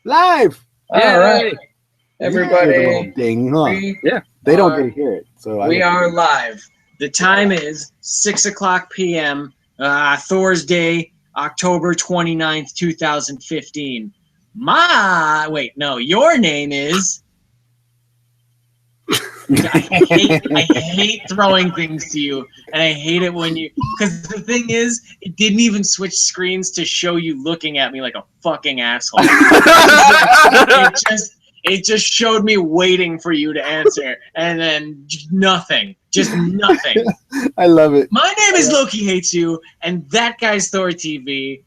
Live. All right, everybody. The little ding, huh? Yeah, They don't get to hear it, so We are live. The time is 6:00 p.m. Thursday, October 29th, 2015. Your name is. I hate throwing things to you, and I hate it when you. Because the thing is, it didn't even switch screens to show you looking at me like a fucking asshole. It just showed me waiting for you to answer, and then just nothing. I love it. My name is Loki Hates You, and that guy's ThorTV.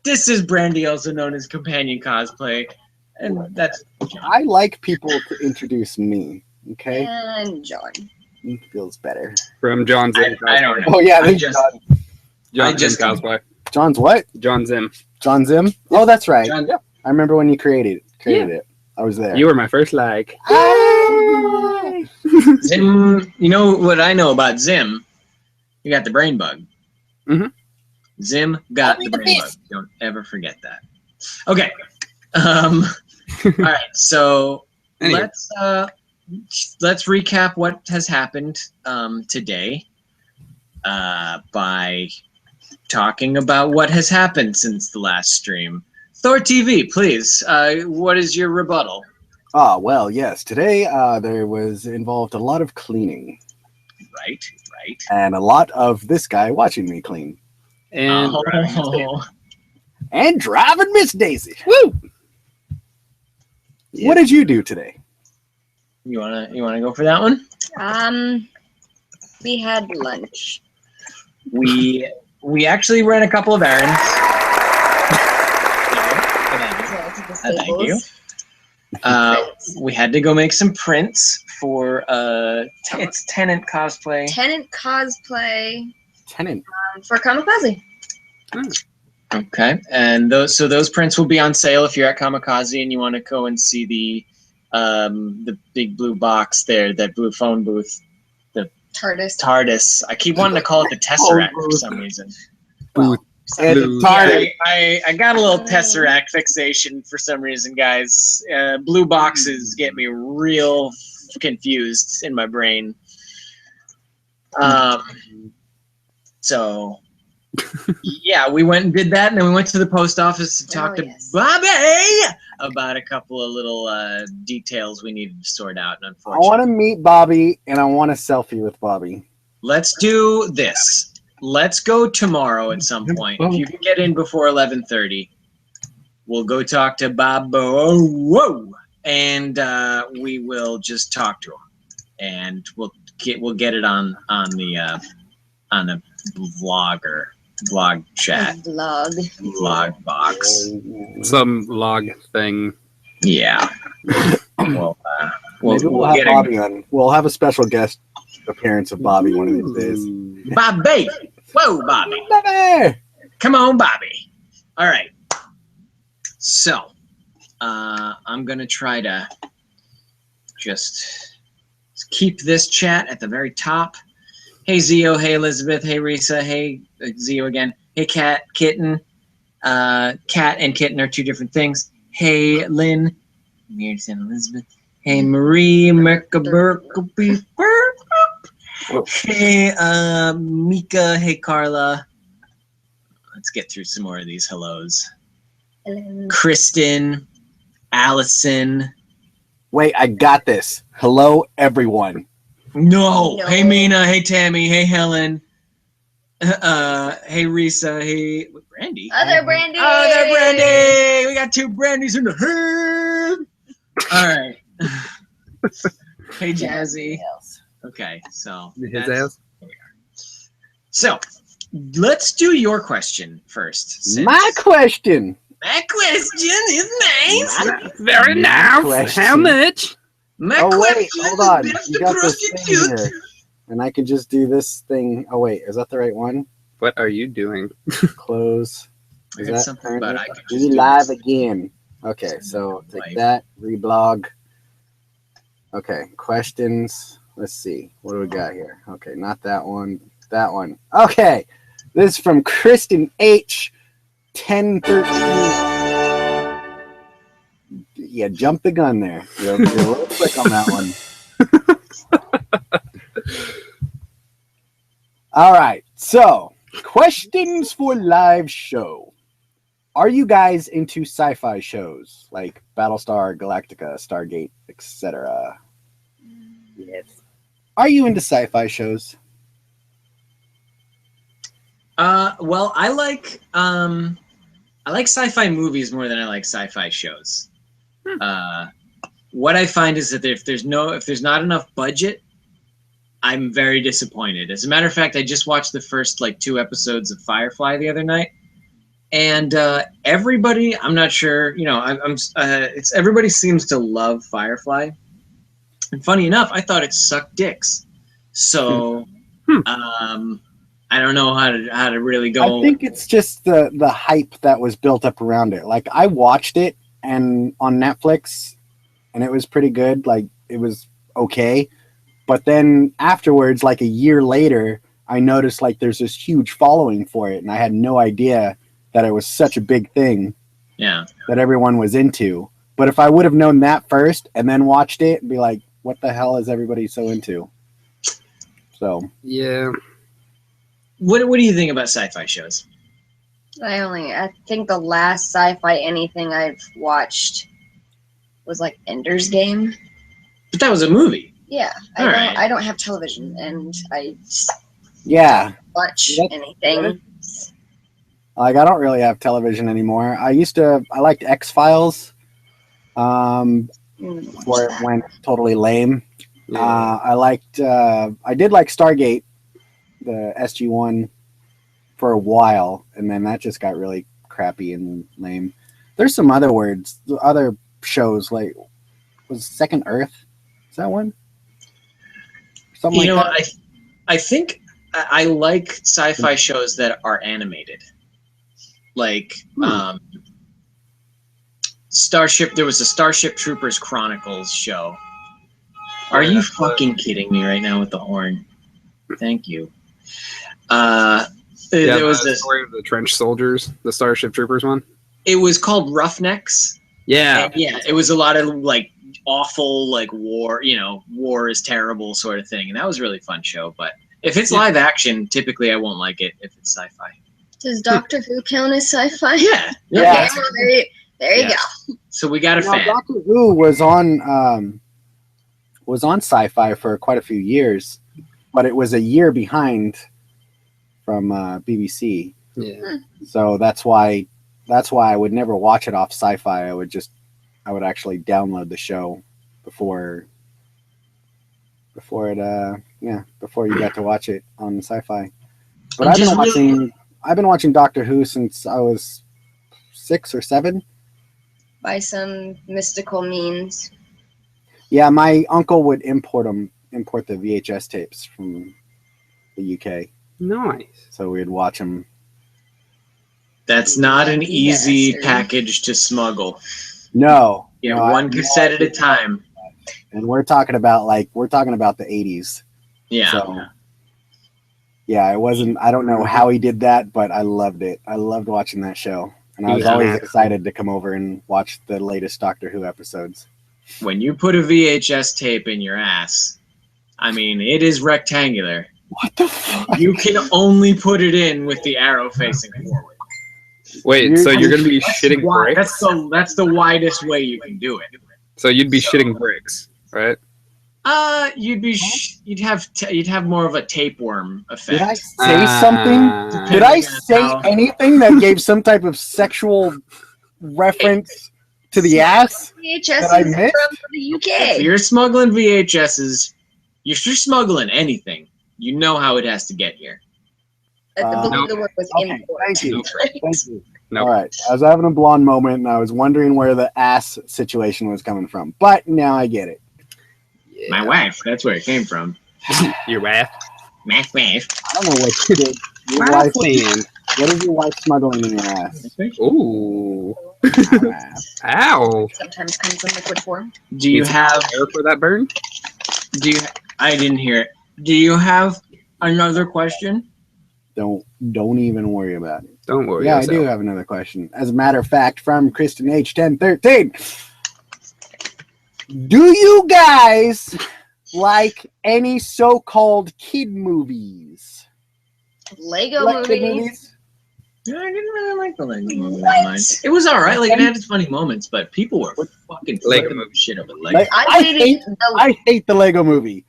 This is Brandy, also known as Companion Cosplay, and that's. I like people to introduce me. Okay, And John. it feels better. from John Zim. I don't know. Oh yeah, I there's just- John. John Zim cosplay. John's what? John Zim. John Zim. Oh, that's right. John- I remember when you created it. I was there. You were my first like. Yay! Zim, you know what I know about Zim? You got the brain bug. Mhm. Zim got the brain bug. Don't ever forget that. Okay. All right. So Anyway. let's recap what has happened today by talking about what has happened since the last stream. ThorTV, please. What is your rebuttal? Ah, well, yes. Today there was involved a lot of cleaning Right. and a lot of this guy watching me clean And and driving Miss Daisy. woo! What did you do today? You wanna go for that one? We had lunch. We actually ran a couple of errands. Thank you. We had to go make some prints for it's Tenant cosplay. Tenant cosplay Tenant. for Kamikaze. Okay, and those prints will be on sale if you're at Kamikaze and you want to go and see the big blue box there, that blue phone booth, TARDIS. I keep wanting to call it the Tesseract for some reason. Booth. And Blue. TARDIS. I got a little Tesseract fixation for some reason, guys. Blue boxes get me real confused in my brain. So, yeah, we went and did that, and then we went to the post office to talk to Bobby about a couple of little details we needed to sort out. And I unfortunately, want to meet Bobby and I want a selfie with Bobby. let's do this. Let's go tomorrow at some point. If you can get in before 11:30, we'll go talk to Bob. Whoa! And we will just talk to him, and we'll get it on the vlog chat, vlog box. Some log thing. Yeah. Well, Maybe we'll have Bobby on. We'll have a special guest appearance of Bobby one of these days. Bobby. Whoa, Bobby. Bobby! Come on, Bobby. All right. So, I'm going to try to just keep this chat at the very top. Hey, Zio. Hey, Elizabeth. Hey, Risa. Hey, Zio again. Hey, Cat, Kitten. Cat and Kitten are two different things. Hey, Lynn. Here's Elizabeth. Hey, Marie. Hey, Mika. Hey, Carla. Let's get through some more of these hellos. Hello. Kristen, Allison. Wait, I got this. Hello, everyone. No. No. Hey, Mina. Hey, Tammy. Hey, Helen. Hey, Risa. Hey, Brandy. Other Brandy. Other Brandy. We got two Brandys in the hood. All right. Hey, Jazzy. Okay, so His that's- ass. So let's do your question first. since- My question. My question is nice. Very nice. nice. How much? My Oh, wait, question hold on. is best You got this prostitute. thing here. And I can just do this thing. Oh, wait. Is that the right one? What are you doing? Close. I Is heard that something about I could just Be do live this. again. Okay, so take Live. that. Reblog. Okay, questions. Let's see. What do we got here? Okay, not that one. That one. Okay. This is from Kristen H. 1013. you jumped the gun there. You're a little quick on that one. All right. So, questions for live show. Are you guys into sci-fi shows like Battlestar Galactica, Stargate, etc.? Yes. Are you into sci-fi shows? Well, I like sci-fi movies more than I like sci-fi shows. What I find is that if there's not enough budget, I'm very disappointed. As a matter of fact, I just watched the first 2 episodes of Firefly the other night, and everybody, I'm not sure, it's everybody seems to love Firefly, and funny enough, I thought it sucked dicks. So, I don't know how to really go. I think it's just the hype that was built up around it. Like, I watched it and on Netflix, and it was pretty good. Like, it was okay. But then afterwards, like a year later, I noticed there's this huge following for it, and I had no idea that it was such a big thing. Yeah. That everyone was into. But if I would have known that first and then watched it and be like, what the hell is everybody so into? So Yeah. What do you think about sci-fi shows? I think the last sci-fi anything I've watched was Ender's Game. But that was a movie. Yeah, I don't have television, and I yeah. don't watch anything. I don't really have television anymore. I liked X-Files. Before it went totally lame. Yeah. I did like Stargate, the SG-1, for a while, and then that just got really crappy and lame. There's some other shows, was Second Earth? Is that one? Something that. I think I like sci-fi shows that are animated. Starship. There was a Starship Troopers Chronicles show. Are you fucking kidding me right now with the horn? Thank you. There was this story of the trench soldiers, the Starship Troopers one. It was called Roughnecks. Yeah. And yeah, it was a lot of awful war. War is terrible sort of thing, and that was a really fun show. But if it's live action, typically I won't like it if it's sci-fi. Does Doctor Who count as sci-fi? Yeah. Okay, well, there you go. So we got a fan. Doctor Who was on Sci-Fi for quite a few years, but it was a year behind from BBC. Yeah. So that's why I would never watch it off Sci-Fi. I would actually download the show before you got to watch it on Sci-Fi. But I've been watching Doctor Who since I was 6 or 7. By some mystical means. Yeah, my uncle would import the VHS tapes from the UK. Nice. So we'd watch them. That's not an easy package to smuggle. No. Yeah, one cassette at a time. And we're talking about the 80s. Yeah. So, yeah, I don't know how he did that, but I loved it. I loved watching that show. And I was always excited to come over and watch the latest Doctor Who episodes. When you put a VHS tape in your ass, it is rectangular. What the fuck? You can only put it in with the arrow facing forward. Wait, so you're going to be shitting bricks? That's the widest way you can do it. So you'd be shitting bricks, right? You'd have more of a tapeworm effect. Did I say something? Did I say anything that gave some type of sexual reference to the ass? VHS from the UK. If you're smuggling VHSs, if you're smuggling anything, you know how it has to get here. I believe the word was import. Thank you. Thank you. Nope. All right. I was having a blonde moment, and I was wondering where the ass situation was coming from. But now I get it. Yeah. My wife. That's where it came from. Your wife? My wife. I don't know what you did. What is your wife smuggling in your ass? Ooh. Ow. Sometimes comes in liquid form. Do you have air for that burn? I didn't hear it. Do you have another question? Don't even worry about it. Don't worry. Yeah, I do have another question. As a matter of fact, from Kristen H1013. Do you guys like any so-called kid movies? Lego Like kid movies. Yeah, I didn't really like the Lego movie that much. It was alright, like it had its funny moments, but people were fucking Lego flipping movie. shit over Lego. Like, I waited. I hate the Lego movie.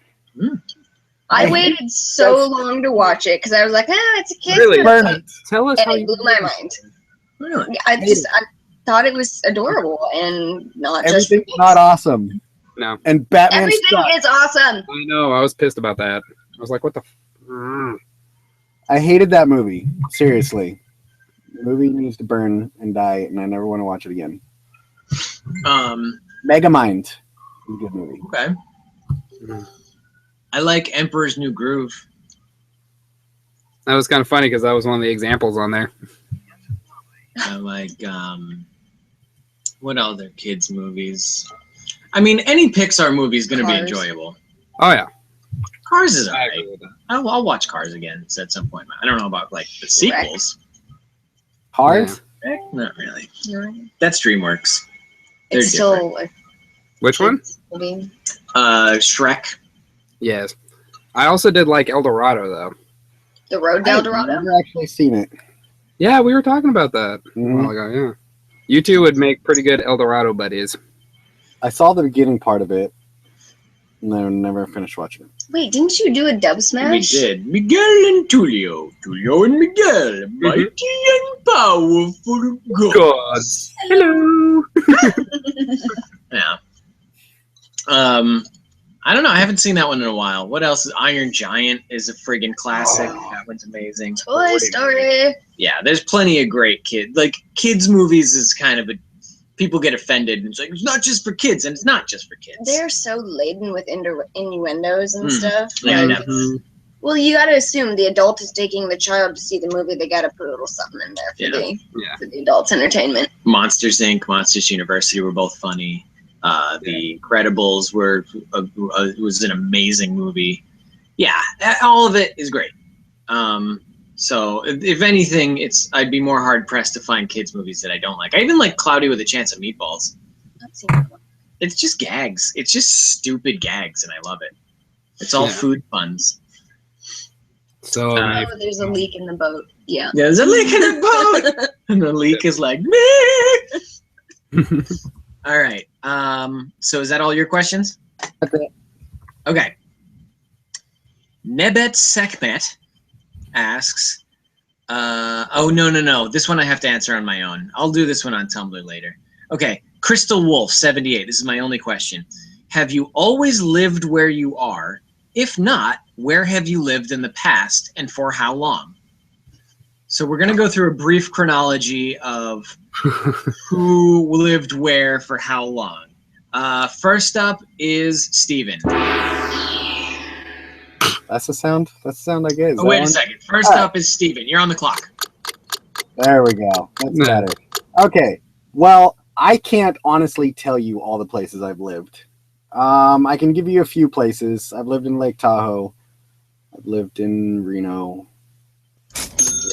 I I waited so long to watch it because I was like, it's a kid's Really? movie. Burn it. Tell us And how it you blew my mind. Really? I thought it was adorable and not just for Everything's kids. not awesome. No. And Batman Everything sucks. is awesome. I know. I was pissed about that. I was like, what the? I hated that movie. Seriously. The movie needs to burn and die, and I never want to watch it again. Megamind is a good movie. Okay. I like Emperor's New Groove. That was kind of funny because that was one of the examples on there. I like what other kids movies? I mean, any Pixar movie is going to be Cars. enjoyable. Oh yeah. Cars is I alright. agree with that. I'll watch Cars again at some point. I don't know about like the sequels. Cars? Not really. No, That's DreamWorks. They're it's still a Which one? kids movie. Shrek. Yes. I also did like El Dorado though. The Road to El Dorado. I've never actually seen it. Yeah, we were talking about that a Mhm. while ago. Yeah. You two would make pretty good El Dorado buddies. I saw the beginning part of it, and I never finished watching it. Wait, didn't you do a dub We smash? did. Miguel and Tulio. Tulio and Miguel. Mighty and powerful gods. Hello. Yeah. I don't know. I haven't seen that one in a while. What else? Iron Giant is a friggin' classic. That one's amazing. Toy Story. Yeah, there's plenty of great kids movies is kind of people get offended and it's like it's not just for kids, and it's not just for kids. They're so laden with innuendos and stuff. Yeah, I Like, know. well, you got to assume the adult is taking the child to see the movie. They got to put a little something in there for for the adults' entertainment. Monsters Inc., Monsters University were both funny. The Incredibles was an amazing movie. Yeah, all of it is great. So if anything, I'd be more hard pressed to find kids movies that I don't like. I even like Cloudy with a Chance of Meatballs. I've seen that one. It's just gags. It's just stupid gags, and I love it. It's all food puns. So Oh, there's a leak in the boat. Yeah. There's a leak in the boat, and the leak is like me. All right. So is that all your questions? That's it. Okay. Nebet Sekmet asks, oh, no. This one I have to answer on my own. I'll do this one on Tumblr later. Okay. Crystal Wolf 78. This is my only question. Have you always lived where you are? If not, where have you lived in the past and for how long? So we're going to go through a brief chronology of who lived where for how long. First up is Steven. That's the sound. That's the sound I get. Is Oh, that wait a one? second. First up is Steven. You're on the clock. There we go. That's Yeah. better. Okay. Well, I can't honestly tell you all the places I've lived. I can give you a few places. I've lived in Lake Tahoe. I've lived in Reno,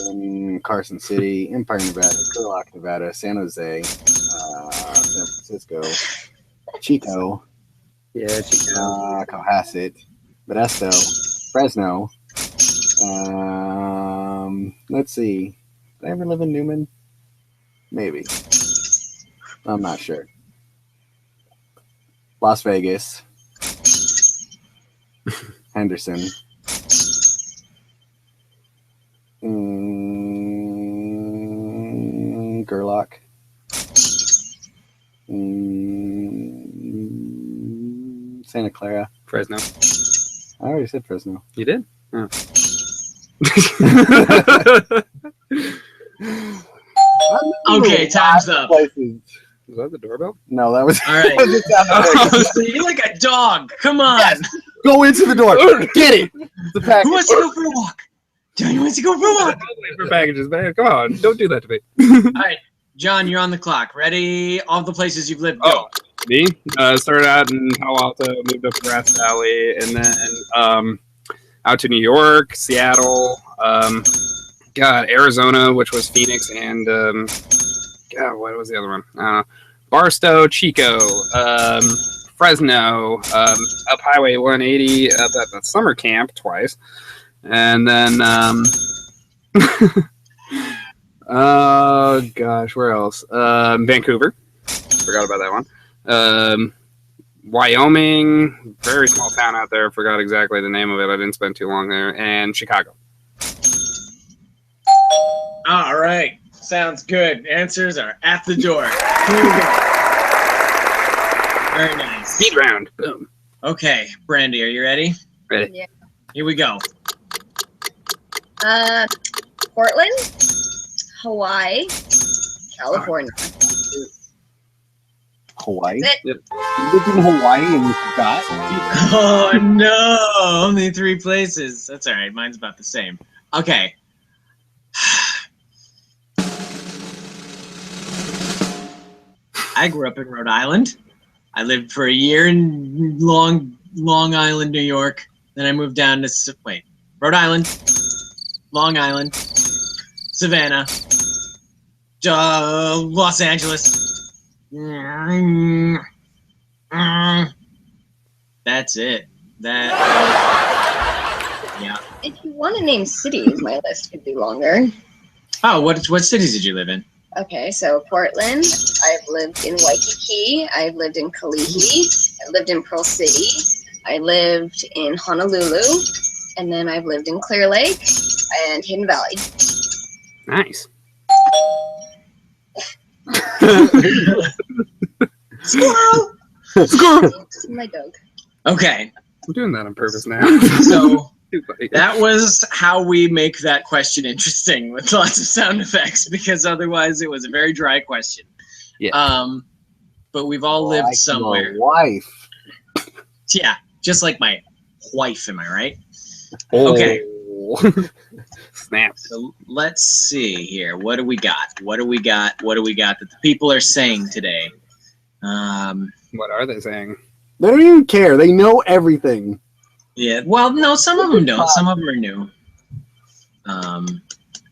in Carson City, Empire, Nevada, Turlock, Nevada, San Jose, San Francisco, Chico, yeah, Cohasset, Modesto, Fresno. Let's see. Did I ever live in Newman? Maybe. I'm not sure. Las Vegas. Henderson. Gerlach. Santa Clara. Fresno. I already said Fresno. You did? Oh. Okay, time's up. Places. Was that the doorbell? No, that was. All right. that was the sound effect. You're like a dog. Come on. Yes. Go into the door. Get it. The package. Who wants to go for a walk? Johnny wants to go for a walk. For packages, man. Come on, don't do that to me. All right, John, you're on the clock. Ready? All the places you've lived. Go. Oh, me? Started out in Palo Alto, moved up to Grass Valley, and then out to New York, Seattle, Arizona, which was Phoenix, and what was the other one? Barstow, Chico, Fresno, up Highway 180 at the summer camp twice, and then oh gosh, where else? Vancouver, forgot about that one. Wyoming, very small town out there. Forgot exactly the name of it. I didn't spend too long there. And Chicago. All right. Sounds good. Answers are at the door. Here we go. Very nice. Speed round. Boom. Okay, Brandy, are you ready? Ready. Yeah. Here we go. Portland, Hawaii, California. Hawaii? That's it. Yep. You lived in Hawaii and you forgot? Oh, no. Only 3 places. That's all right. Mine's about the same. Okay. I grew up in Rhode Island. I lived for a year in Long Island, New York. Then I moved down to Rhode Island, Long Island, Savannah, Los Angeles. That's it. Yeah. If you want to name cities, my list could be longer. Oh, what cities did you live in? Okay, so Portland, I've lived in Waikiki, I've lived in Kalihi, I lived in Pearl City, I lived in Honolulu, and then I've lived in Clear Lake and Hidden Valley. Nice. Squirrel! Squirrel! My dog. Okay, I'm doing that on purpose now. so that was how we make that question interesting with lots of sound effects, because otherwise it was a very dry question. Yeah. But we've all lived Like somewhere. your wife. Yeah, just like my wife, am I right? Oh. Okay. Snap. So let's see here. What do we got? What do we got that the people are saying today? What are they saying? They don't even care. They know everything. Yeah, well, no, some of them don't. Some of them are new.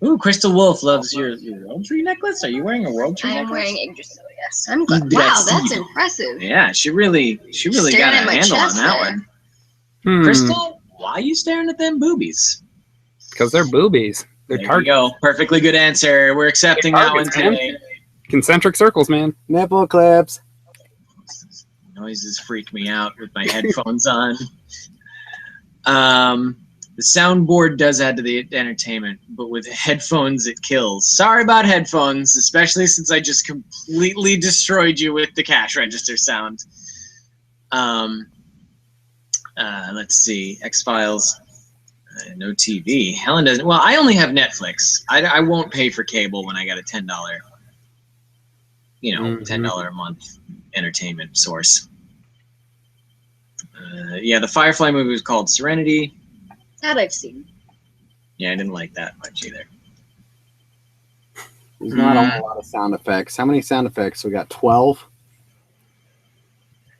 Ooh, Crystal Wolf loves your World Tree necklace. Are you wearing a World Tree I am necklace? wearing Yggdrasil, yes. I'm glad. Wow, Wow, that's impressive. Yeah, she really Staring got a at my handle on chest that there. one. Crystal, why are you staring at them boobies? Because they're boobies. They're There you targets. go. Perfectly good answer. We're accepting that one Targets, man. today. Concentric circles, man. Nipple clips. Noises freak me out with my headphones on. The soundboard does add to the entertainment, but with headphones it kills. Sorry about headphones, especially since I just completely destroyed you with the cash register sound. Let's see. X-Files. No TV. Helen doesn't. Well, I only have Netflix. I won't pay for cable when I got a $10, $10 a month entertainment source. Yeah, the Firefly movie was called Serenity. That I've seen. Yeah, I didn't like that much either. There's not a whole lot of sound effects. How many sound effects? We got 12.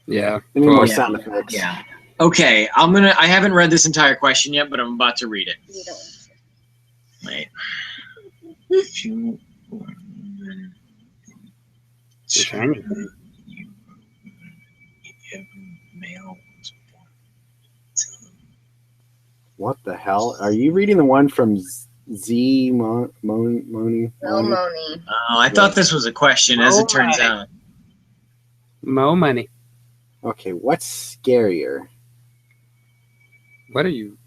Yeah. Any more Yeah. sound effects? Yeah. Okay, I haven't read this entire question yet, but I'm about to read it. You don't. Wait. Shiny. What the hell? Are you reading the one from Z Moni? No, Moni. Oh, I thought this was a question, as it turns out. Mo money. Okay, what's scarier? What are you?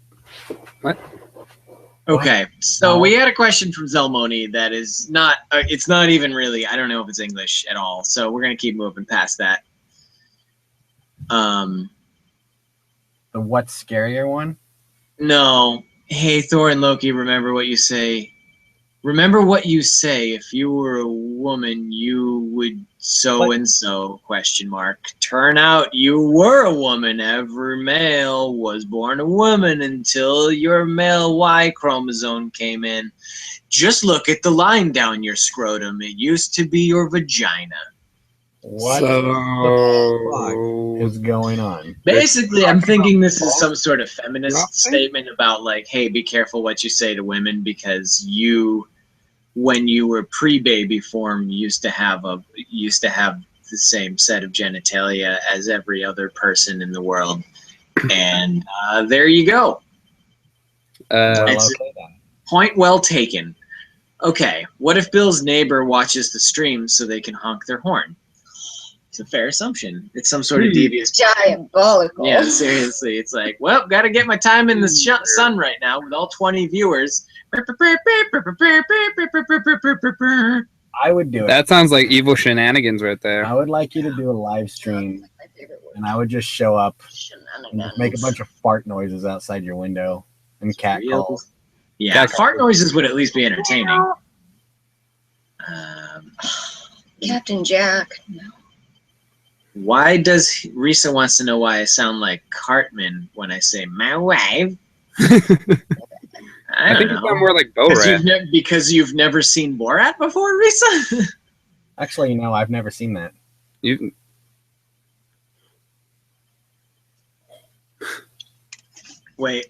What? Okay, so we had a question from Zelmoni that is not, it's not even really, I don't know if it's English at all, so we're going to keep moving past that. The what's scarier one? No. Hey, Thor and Loki, remember what you say. Remember what you say. If you were a woman, you would so-and-so, question mark. Turn out you were a woman. Every male was born a woman until your male Y chromosome came in. Just look at the line down your scrotum. It used to be your vagina. What So is going on? Basically, I'm thinking this is some sort of feminist statement about, like, hey, be careful what you say to women, because you, when you were pre-baby form, used to have the the same set of genitalia as every other person in the world. And there you go. It's okay, then. point well taken. Okay, what if Bill's neighbor watches the stream so they can honk their horn? It's a fair assumption. It's some sort of devious. Diabolical. Yeah, seriously. It's like, well, got to get my time in the sun right now with all 20 viewers. I would do it. That sounds like evil shenanigans right there. I would like you to do a live stream, My favorite word. and I would just show up and just make a bunch of fart noises outside your window and cat calls. Yeah, fart noises would at least be entertaining. Captain Jack. No. Why does Risa wants to know why I sound like Cartman when I say my wife? I think don't you know. sound more like Borat. Because you've never seen Borat before, Risa? Actually, no, I've never seen that. You, Wait.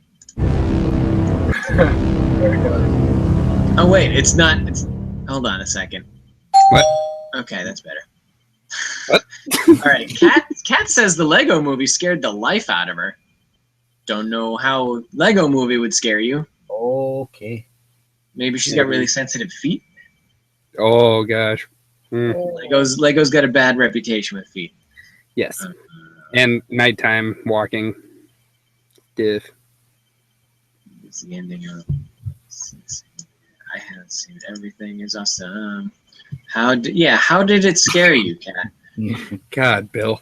Oh wait, it's not. Hold on a second. What? Okay, that's better. What? All right, Kat says the Lego Movie scared the life out of her. Don't know how Lego Movie would scare you. Okay. Maybe she's got really sensitive feet. oh gosh. Lego's got a bad reputation with feet. Yes. And nighttime walking. Diff. It's the ending of. I haven't seen everything is awesome. How did it scare you, Kat? God, Bill.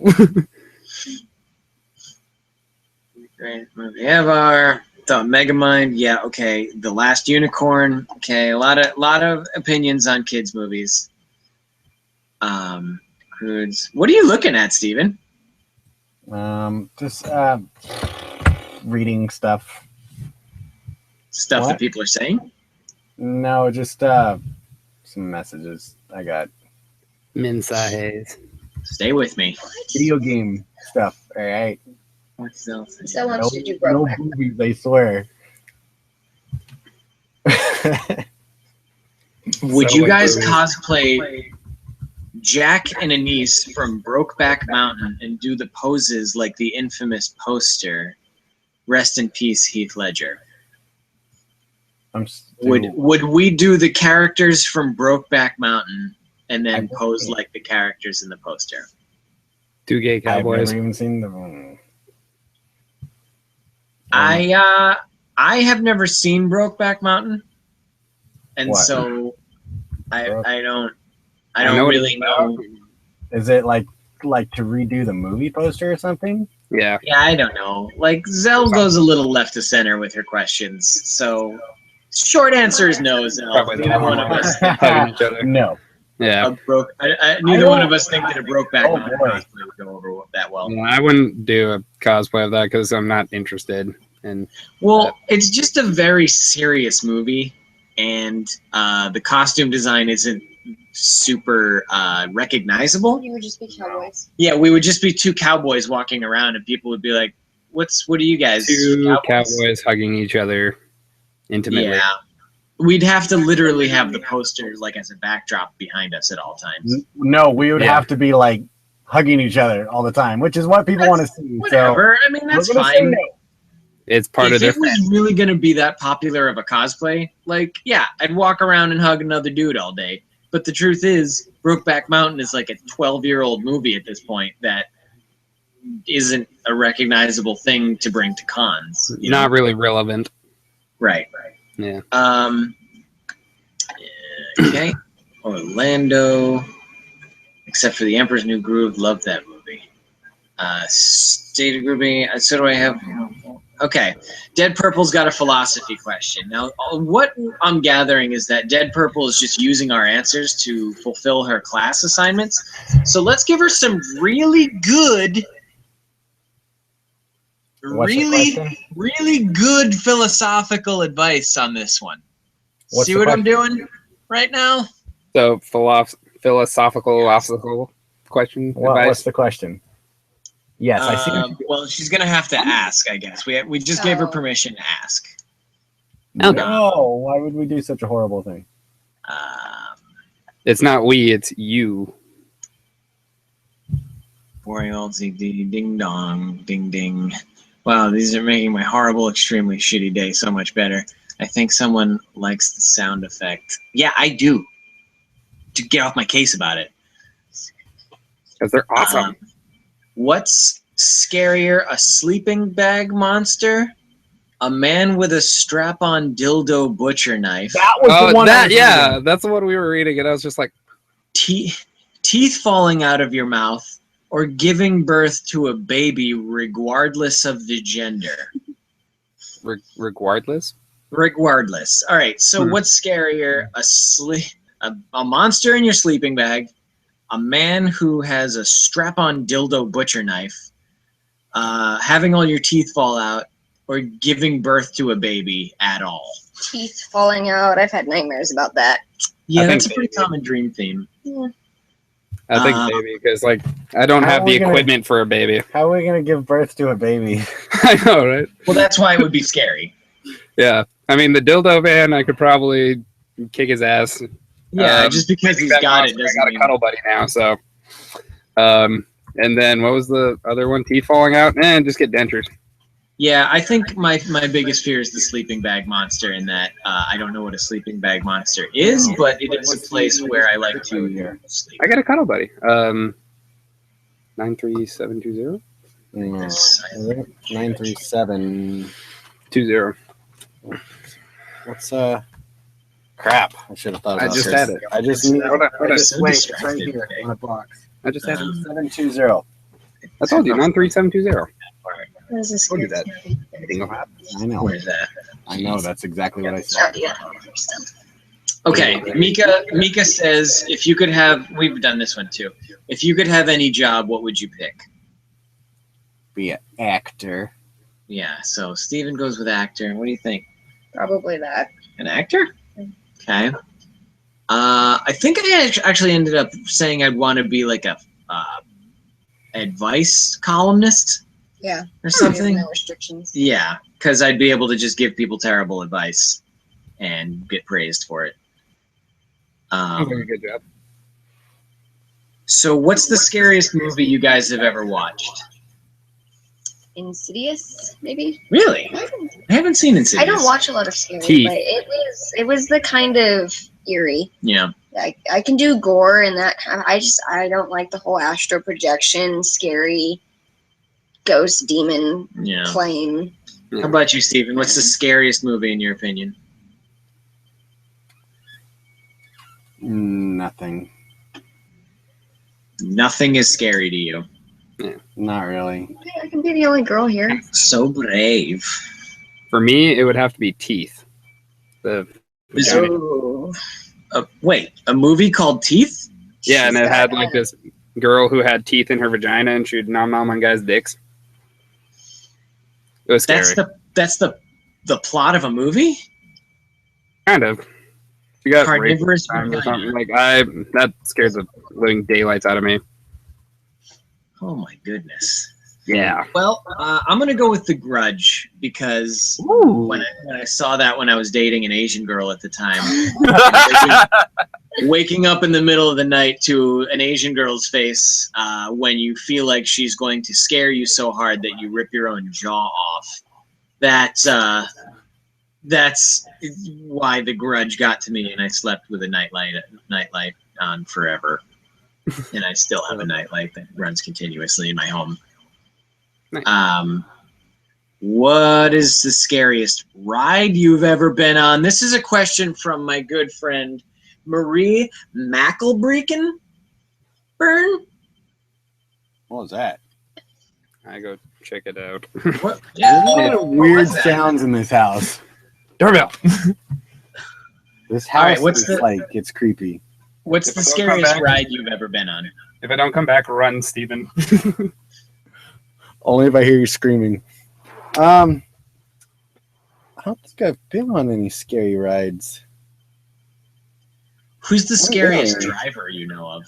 Great movie ever. Thought Megamind. Yeah, okay. The Last Unicorn. Okay, a lot of opinions on kids movies. Crudes. What are you looking at, Steven? Just reading stuff. Stuff What? that people are saying? No, just some messages I got. Mensajes. Stay with me. Video game stuff. All right. What's else? So wants to do No Brokeback. movies, I swear. Would So you like guys movies. cosplay Jack and Anise from Brokeback Mountain and do the poses like the infamous poster? Rest in peace, Heath Ledger. Would we do the characters from Brokeback Mountain and then pose like the characters in the poster? Two gay I've cowboys. never even seen the. I have never seen Brokeback Mountain, and What? so I don't know what really it's about. know. Is it like to redo the movie poster or something? Yeah. Yeah, I don't know. Like Zell goes a little left of center with her questions, so short answer is no, Zell. Probably the Neither one one of us hugging each other. No. Yeah. neither one of us think that a Brokeback Oh, Mountain boy. cosplay would go over that well. Yeah, I wouldn't do a cosplay of that because I'm not interested. And Well, it's just a very serious movie, and the costume design isn't super recognizable. You would just be cowboys. Yeah, we would just be two cowboys walking around, and people would be like, what are you guys? two cowboys hugging each other intimately. Yeah. We'd have to literally have the poster like as a backdrop behind us at all times. No, we would Yeah. have to be like hugging each other all the time, which is what people want to see. Whatever. I mean, that's we're gonna say fine. no. It's part If of their it was really going to be that popular of a cosplay, like, yeah, I'd walk around and hug another dude all day. But the truth is, Brokeback Mountain is like a 12-year-old movie at this point that isn't a recognizable thing to bring to cons. You not know? really relevant. Right. Yeah. Okay. Orlando. Except for The Emperor's New Groove, love that movie. State of grouping. So do I have. Okay. Dead Purple's got a philosophy question. Now, what I'm gathering is that Dead Purple is just using our answers to fulfill her class assignments. So let's give her some really good, What's the question? really good philosophical advice on this one. What's See the what I'm question? doing right now? So philosophical question. What's Advice. the question? Yes, I see. Well, she's gonna have to ask, I guess. We just gave her permission to ask. Okay. No, why would we do such a horrible thing? It's not we. It's you. Boring old CD, ding dong, ding ding. Wow, these are making my horrible, extremely shitty day so much better. I think someone likes the sound effect. Yeah, I do. To get off my case about it. Because they're awesome. What's scarier, a sleeping bag monster, a man with a strap-on dildo butcher knife, That was the one. That's the one we were reading, and I was just like, teeth falling out of your mouth, or giving birth to a baby regardless of the gender? regardless. Regardless. All right, so what's scarier, a monster in your sleeping bag, a man who has a strap-on dildo butcher knife, having all your teeth fall out, or giving birth to a baby at all? Teeth falling out. I've had nightmares about that. Yeah, I think that's a pretty common dream theme. Yeah. I think baby, because like I don't have the equipment for a baby. How are we gonna give birth to a baby? I know, right? Well, that's why it would be scary. Yeah, I mean the dildo man, I could probably kick his ass. Yeah, just because he's got it doesn't I got mean... a cuddle buddy now. So, and then what was the other one? Teeth falling out? Just get dentures. Yeah, I think my biggest fear is the sleeping bag monster. In that I don't know what a sleeping bag monster is, but it is a place where I like to sleep. I got a cuddle buddy. 93720. 93720. What's crap? I should have thought about I just this. had it. I just need. Hold on. Wait, it's right distracted here today. on a box. I just had it. 720. I told you 93720. What is this? Told you that. Anything will happen. I know. Where's that? I know. That's exactly what I Oh, said. yeah. Okay, Mika says, if you could have, we've done this one too. If you could have any job, what would you pick? Be an actor. Yeah, so Steven goes with actor. What do you think? Probably that. An actor? Okay. I think I actually ended up saying I'd want to be like a advice columnist. Yeah. Or something. No restrictions. Yeah, because I'd be able to just give people terrible advice and get praised for it. Good job. So what's the scariest movie you guys have ever watched? Insidious, maybe? Really? I haven't seen Insidious. I don't watch a lot of scary, Teeth. but it was the kind of eerie. Yeah. I can do gore and that kind of, I don't like the whole astral projection, scary ghost demon Yeah. plane. How about you, Steven? What's the scariest movie in your opinion? Nothing. Nothing is scary to you. Not really. I can be the only girl here. So brave. For me, it would have to be Teeth. The Oh. Wait, a movie called Teeth? yeah, and She's it had got like that. this girl who had teeth in her vagina, and she'd nom on guys' dicks. It was scary. That's the plot of a movie? Kind of. You got rape Carnivorous times or vagina. something that scares the living daylights out of me. Oh my goodness. Yeah. Well, I'm gonna go with The Grudge because when I saw that when I was dating an Asian girl at the time, waking up in the middle of the night to an Asian girl's face when you feel like she's going to scare you so hard that you rip your own jaw off. That's why The Grudge got to me, and I slept with a nightlight on forever. And I still have a nightlight that runs continuously in my home. Nice. What is the scariest ride you've ever been on? This is a question from my good friend Marie Mackelbreken. Burn? What was that? I go check it out. What? There's Yeah. a lot of weird sounds in this house. Doorbell. This All right, house what's is the- like, it's creepy. What's If the I don't come scariest back- ride you've ever been on? If I don't come back, run, Steven. Only if I hear you screaming. I don't think I've been on any scary rides. Who's the scariest really? driver you know of?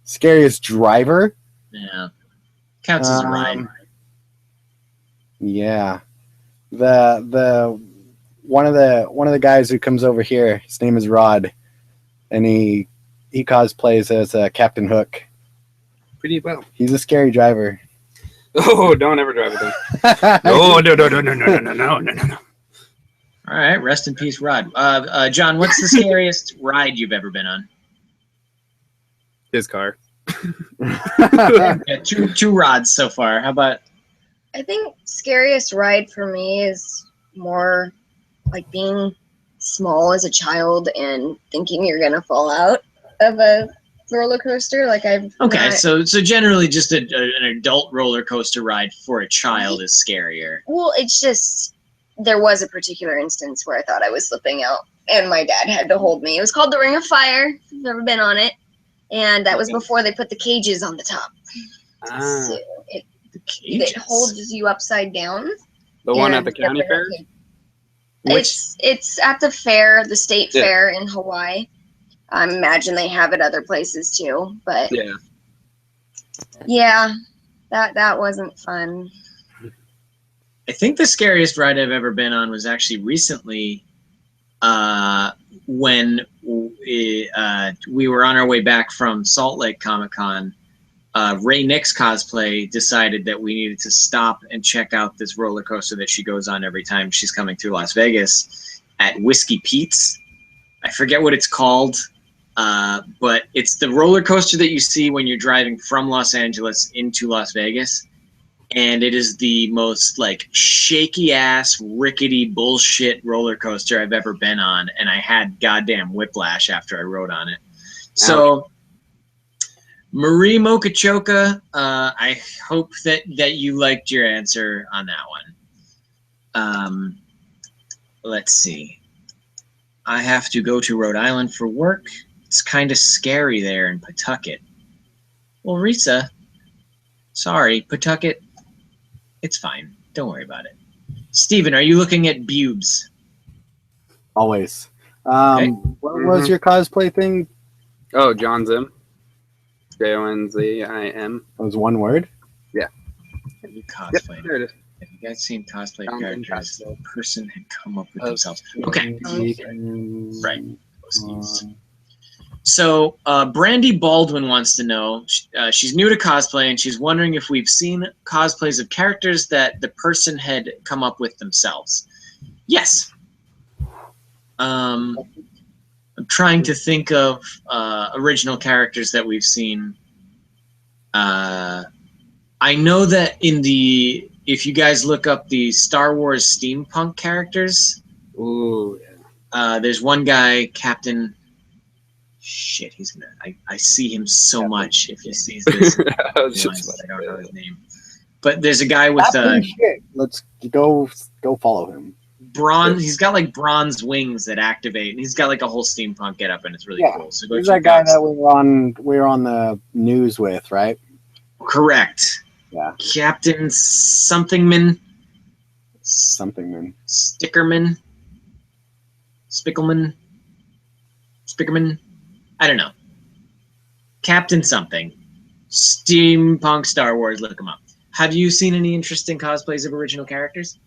Scariest driver? Yeah. Counts as a ride. Yeah. The one of the guys who comes over here, his name is Rod, and he cosplays as Captain Hook. pretty well. He's a scary driver. Oh, don't ever drive with him. No. All right, rest in peace, Rod. John, what's the scariest ride you've ever been on? His car. Yeah, two rods so far. How about? I think scariest ride for me is more like being small as a child and thinking you're gonna fall out of a roller coaster. Like I've Okay, so generally just an adult roller coaster ride for a child is scarier. Well, it's just there was a particular instance where I thought I was slipping out, and my dad had to hold me. It was called the Ring of Fire. If you've ever been on it, and that was before they put the cages on the top. So it holds you upside down. The one at the county fair? It's at the fair, the state fair in Hawaii. I imagine they have it other places too, but yeah, that wasn't fun. I think the scariest ride I've ever been on was actually recently when we were on our way back from Salt Lake Comic-Con. Ray Nick's cosplay decided that we needed to stop and check out this roller coaster that she goes on every time she's coming through Las Vegas at Whiskey Pete's. I forget what it's called, but it's the roller coaster that you see when you're driving from Los Angeles into Las Vegas. And it is the most like shaky ass, rickety bullshit roller coaster I've ever been on. And I had goddamn whiplash after I rode on it. So Marie Mochachoka, I hope that you liked your answer on that one. Let's see. I have to go to Rhode Island for work. It's kind of scary there in Pawtucket. Well, Risa, sorry, Pawtucket, it's fine. Don't worry about it. Steven, are you looking at bubes? Always. Okay. What was your cosplay thing? Oh, John Zim. Jonzim. That was one word? Have you cosplayed? There it is. Have you guys seen cosplay John Zim characters the person had come up with Oh. themselves? Okay. Right. Uh, So Brandy Baldwin wants to know, she's new to cosplay and she's wondering if we've seen cosplays of characters that the person had come up with themselves. Yes. I'm trying to think of original characters that we've seen. I know that if you guys look up the Star Wars steampunk characters, Ooh, there's one guy, Captain. Shit, he's gonna. I see him so much. If he sees this, I was I just don't know his name. But there's a guy with shit. Let's go follow him. bronze. He's got like bronze wings that activate, and he's got like a whole steampunk getup, and it's really cool. So go He's check that guy out. that we were on the news with, right? Correct. Yeah. Captain Somethingman. Something, man. Stickerman. Spickelman. Spickerman. I don't know. Captain something. Steampunk Star Wars, look him up. Have you seen any interesting cosplays of original characters?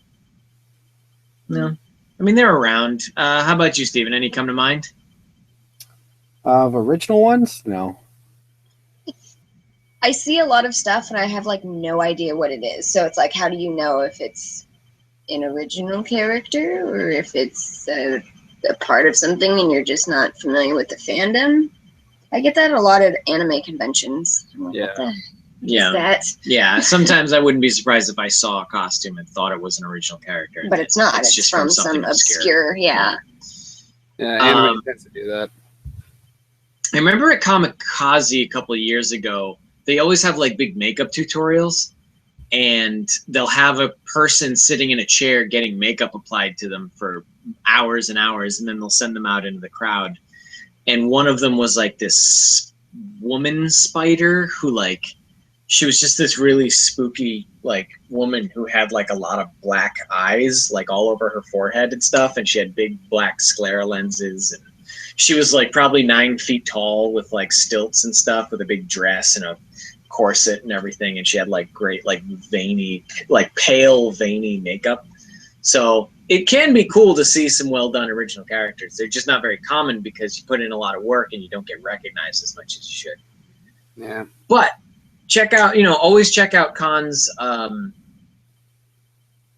No. I mean, they're around. How about you, Steven? Any come to mind? Of original ones? No. I see a lot of stuff and I have like no idea what it is. So it's like, how do you know if it's an original character or if it's a part of something and you're just not familiar with the fandom? I get that at a lot of anime conventions. I'm like, what the heck is that? Yeah. Sometimes I wouldn't be surprised if I saw a costume and thought it was an original character. But it's not. It's just from something some obscure, yeah. Yeah, anime tends to do that. I remember at Kamikaze a couple of years ago, they always have like big makeup tutorials, and they'll have a person sitting in a chair getting makeup applied to them for hours and hours, and then they'll send them out into the crowd. And one of them was like this woman spider who like, she was just this really spooky like woman who had like a lot of black eyes like all over her forehead and stuff, and she had big black sclera lenses, and she was like probably 9 feet tall with like stilts and stuff, with a big dress and a corset and everything, and she had like great like veiny, like pale veiny makeup. So it can be cool to see some well done original characters. They're just not very common because you put in a lot of work and you don't get recognized as much as you should. Yeah. But check out, you know, always check out Khan's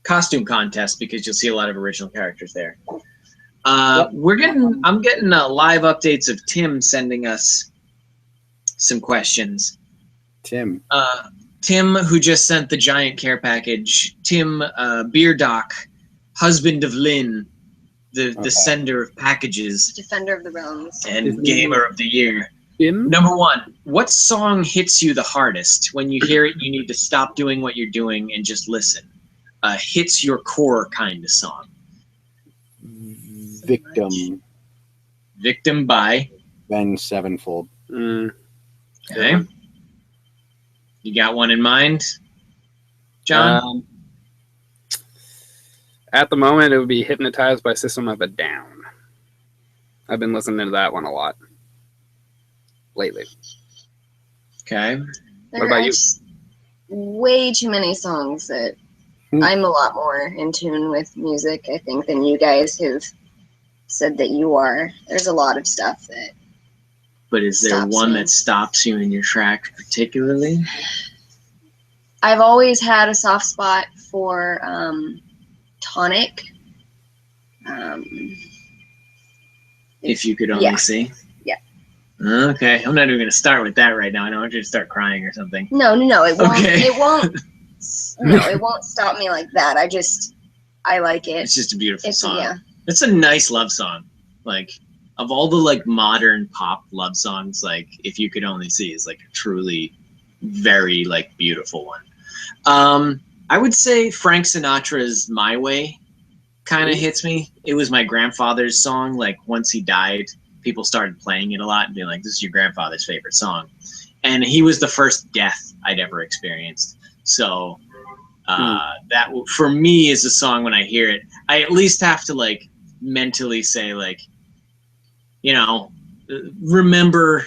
costume contest because you'll see a lot of original characters there. I'm getting live updates of Tim sending us some questions. Tim, who just sent the giant care package. Tim, Beer Doc, husband of Lynn, the sender of packages, Defender of the Realms, and Gamer of the Year. Tim? Number 1, what song hits you the hardest? When you hear it, you need to stop doing what you're doing and just listen. Hits your core kind of song. Victim. Victim by Avenged Sevenfold. Okay. You got one in mind, John? At the moment, it would be Hypnotized by System of a Down. I've been listening to that one a lot lately. Okay. What about you? Way too many songs that I'm a lot more in tune with music, I think, than you guys have said that you are. There's a lot of stuff that. But is there one that stops you in your tracks particularly? I've always had a soft spot for Tonic. If you could only see. Yeah. Okay, I'm not even going to start with that right now. I don't want you to start crying or something. No, it won't. Okay. It won't. No, it won't stop me like that. I like it. It's just a beautiful song. Yeah. It's a nice love song. Like, of all the like modern pop love songs, like If You Could Only See is like a truly very like beautiful one. I would say Frank Sinatra's My Way kind of hits me. It was my grandfather's song. Like once he died, people started playing it a lot and being like, this is your grandfather's favorite song. And he was the first death I'd ever experienced. So that for me is a song when I hear it, I at least have to like mentally say like, you know, remember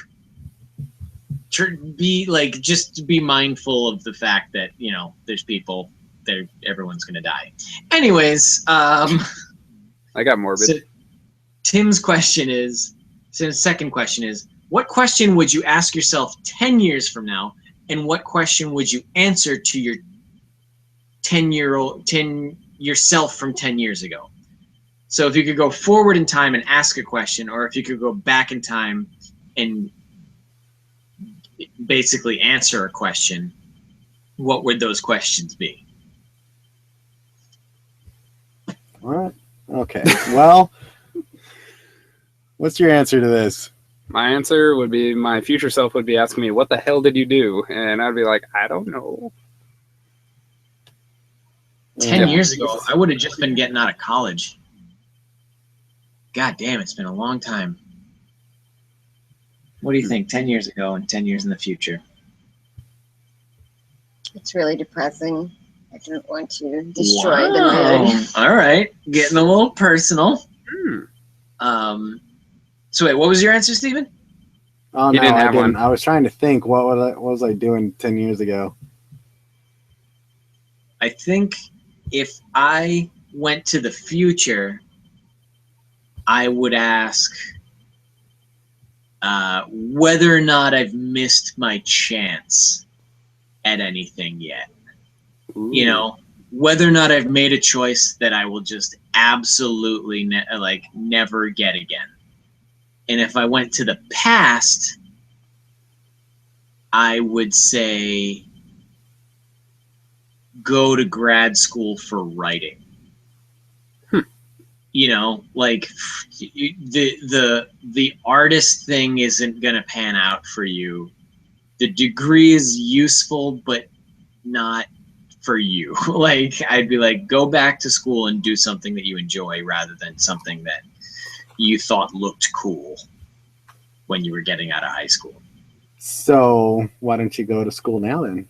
to be like, just to be mindful of the fact that, you know, there's people that everyone's going to die. Anyways, I got morbid. So Tim's question is, so his second question is, what question would you ask yourself 10 years from now? And what question would you answer to your 10 yourself from 10 years ago? So if you could go forward in time and ask a question, or if you could go back in time and basically answer a question, what would those questions be? All right. Okay. Well, what's your answer to this? My answer would be, my future self would be asking me, what the hell did you do? And I'd be like, I don't know. 10 years ago, I would have just been getting out of college. God damn, it's been a long time. What do you think, 10 years ago and 10 years in the future? It's really depressing. I don't want to destroy the mood. All right, getting a little personal. So wait, what was your answer, Steven? Oh, You no, didn't I have didn't. one. I was trying to think, what was I doing 10 years ago? I think if I went to the future, I would ask whether or not I've missed my chance at anything yet. Ooh. You know, whether or not I've made a choice that I will just absolutely never get again. And if I went to the past, I would say go to grad school for writing. You know, like the artist thing isn't gonna pan out for you. The degree is useful, but not for you. Like, I'd be like, go back to school and do something that you enjoy rather than something that you thought looked cool when you were getting out of high school. So why don't you go to school now then?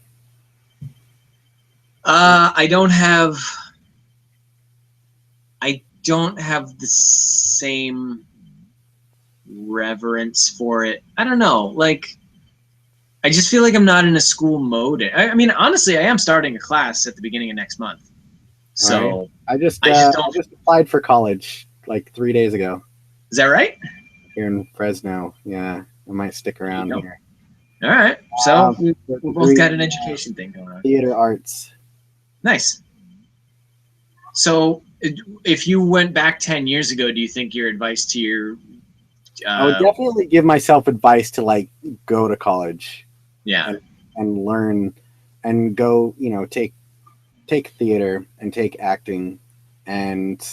I don't have the same reverence for it. I don't know. Like, I just feel like I'm not in a school mode. I mean, honestly, I am starting a class at the beginning of next month. So Right. I just don't- applied for college like 3 days ago is that right? here in Fresno. Yeah, I might stick around There you go. here. All right. So we degree both got an in, education thing going on. theater arts. Nice. So if you went back 10 years ago, do you think your advice to your I would definitely give myself advice to like go to college yeah. and learn and go, take theater and take acting and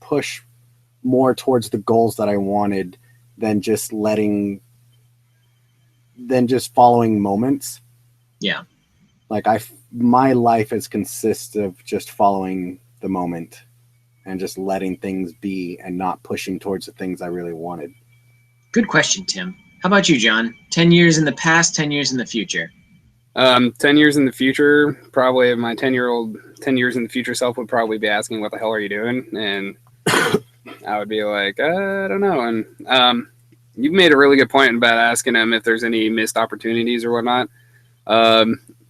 push more towards the goals that I wanted than just following moments. Yeah. Like my life has consist of just following the moment and just letting things be and not pushing towards the things I really wanted. Good question, Tim. How about you, John? 10 years in the past, 10 years in the future. 10 years in the future, probably my 10 years in the future self would probably be asking, what the hell are you doing? And I would be like, I don't know. And you've made a really good point about asking him if there's any missed opportunities or whatnot.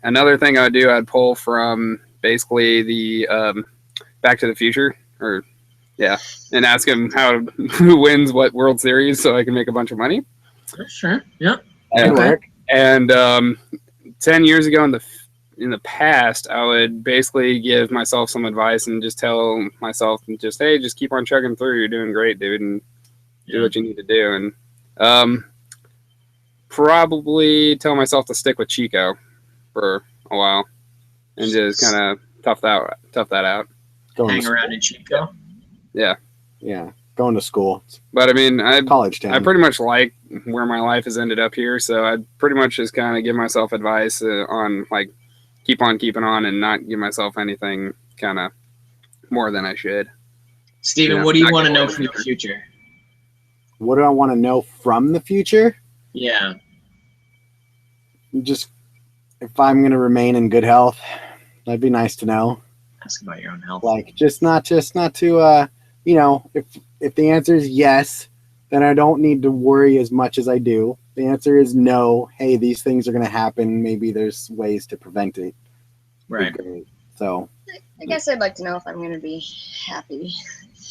Another thing I'd do, I'd pull from basically the Back to the Future, and ask him who wins what World Series so I can make a bunch of money. Sure. Yeah. And 10 years ago in the past, I would basically give myself some advice and just tell myself, hey, just keep on chugging through. You're doing great, dude, and do what you need to do. And probably tell myself to stick with Chico for a while and just kind of tough that out. Hang around in Chico. Yeah. Going to school. But I mean, college town. I pretty much like where my life has ended up here, so I'd pretty much just kind of give myself advice on like keep on keeping on and not give myself anything kind of more than I should. Steven, what do you want to know from the future? What do I want to know from the future? Yeah. Just if I'm going to remain in good health, that'd be nice to know. Ask about your own health. Like not to if the answer is yes, then I don't need to worry as much as I do. The answer is no. Hey, these things are going to happen. Maybe there's ways to prevent it. Right. So I guess I'd like to know if I'm going to be happy.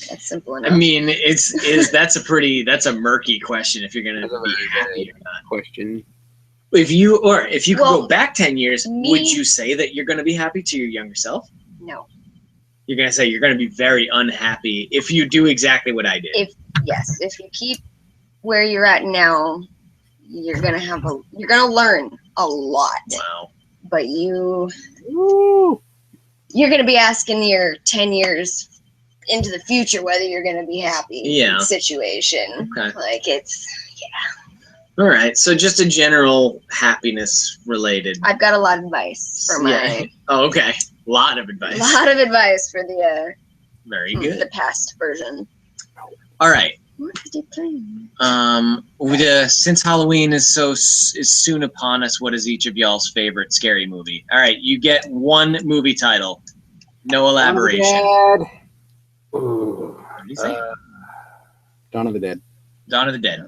That's simple enough. I mean, that's a murky question if you're going to be happy or not. Question. If you could go back 10 years, would you say that you're going to be happy to your younger self? No. You're going to say you're going to be very unhappy if you do exactly what I did. If you keep where you're at now, you're going to learn a lot. Wow. But you're going to be asking your 10 years into the future whether you're going to be happy in the situation. Okay. Like All right. So just a general happiness related. I've got a lot of advice for my. Oh, okay. A lot of advice. A lot of advice for the. Very good. The past version. All right. What did you play? Since Halloween is soon upon us, what is each of y'all's favorite scary movie? All right, you get one movie title, no elaboration. Ooh. What do you say? Dawn of the Dead. Dawn of the Dead.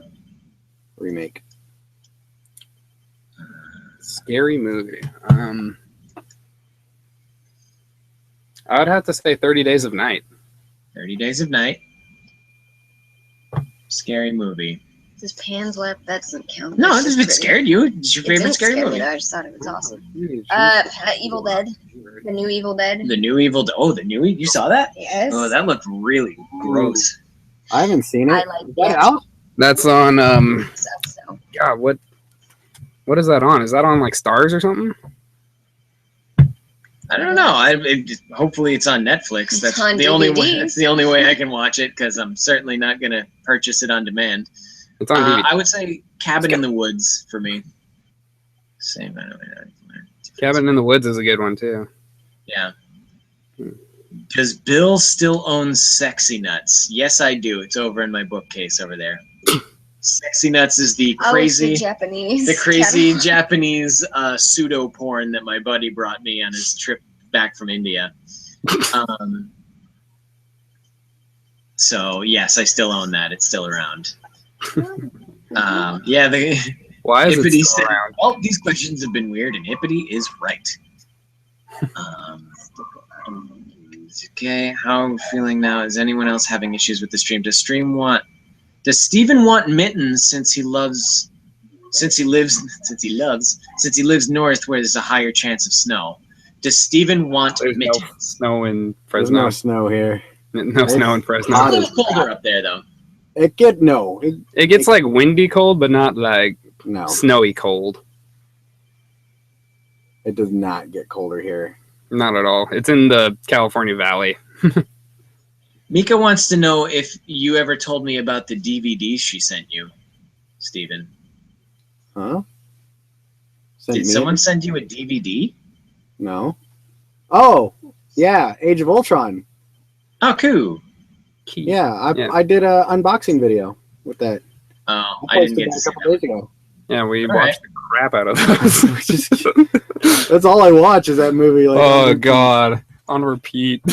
Remake. Scary movie. I would have to say 30 Days of Night. 30 Days of Night. Scary movie. This Pan's Lap, that doesn't count. No, this bit scared you. It's your favorite scary movie. I just thought it was awesome. Evil Dead. The new Evil Dead. The new Evil Dead. Oh, the new you saw that? Yes. Oh, that looked really gross. I haven't seen it. I like that. That's on So. God, what is that on? Is that on like Stars or something? I don't know. Hopefully it's on Netflix. That's on the only DVD. way. That's the only way I can watch it because I'm certainly not going to purchase it on demand. It's on DVD. I would say Cabin in the Woods for me. Same. Cabin in the Woods is a good one too. Yeah. Does Bill still owns Sexy Nuts? Yes, I do. It's over in my bookcase over there. Sexy Nuts is the crazy Japanese. The crazy Japanese pseudo porn that my buddy brought me on his trip back from India. So yes, I still own that. It's still around. Why is Hippity it still around? All these questions have been weird, and Hippity is right. Okay, how are we feeling now? Is anyone else having issues with the stream? Does Steven want mittens since he loves since he lives north where there's a higher chance of snow, does Steven want There's no mittens? snow in There's Fresno. no snow here. No snow in It's Fresno. a little colder up there, though. It Gets like windy cold, but not like no. snowy cold. It does not get colder here. Not at all. It's in the California Valley. Mika wants to know if you ever told me about the DVDs she sent you, Steven. Huh? Did someone send you a DVD? No. Oh, yeah, Age of Ultron. Oh, cool. Yeah, I did a unboxing video with that. Oh, I didn't get to a see couple that. days ago. Yeah, we All watched the crap out of those. That's all I watch is that movie. Like, Oh God, on repeat.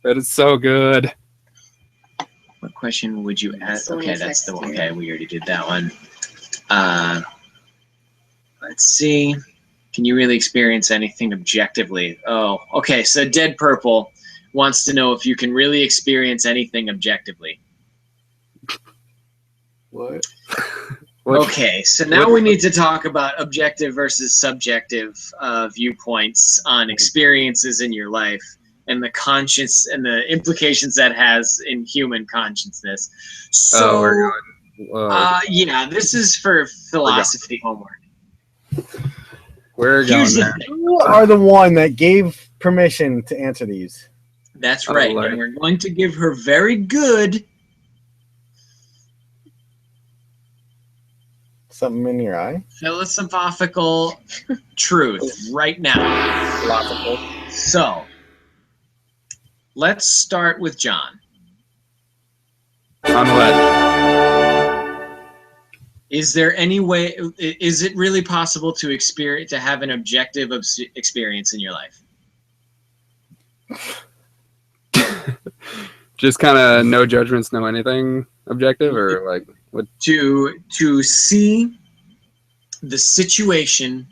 That is so good. What question would you ask? So Okay, that's the one. interesting. Okay, we already did that one. Let's see. Can you really experience anything objectively? Oh, okay. So Dead Purple wants to know if you can really experience anything objectively. What? Okay, so now we need to talk about objective versus subjective viewpoints on experiences in your life and the conscience and the implications that has in human consciousness. So, we're going. yeah, this is for philosophy homework. We're going Here's the there. thing. You are the one that gave permission to answer these. That's Oh, right, Lord. and we're going to give her very good. Something in your eye? Philosophical truth right now. Philosophical. So, let's start with John. On what? Is there any way? Is it really possible to have an objective experience in your life? Just kind of no judgments, no anything objective, or like what? To see the situation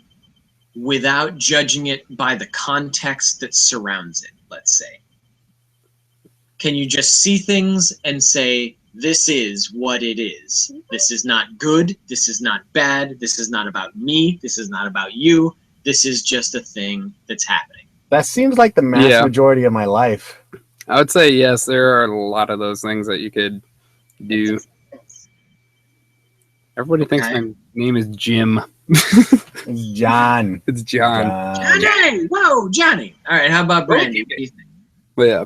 without judging it by the context that surrounds it. Let's say, can you just see things and say, this is what it is. This is not good. This is not bad. This is not about me. This is not about you. This is just a thing that's happening. That seems like the mass majority of my life. I would say yes. There are a lot of those things that you could do. Everybody thinks my name is Jim. It's John. It's John. Johnny! Whoa, Johnny! All right, how about Brandy? What do you think? But yeah.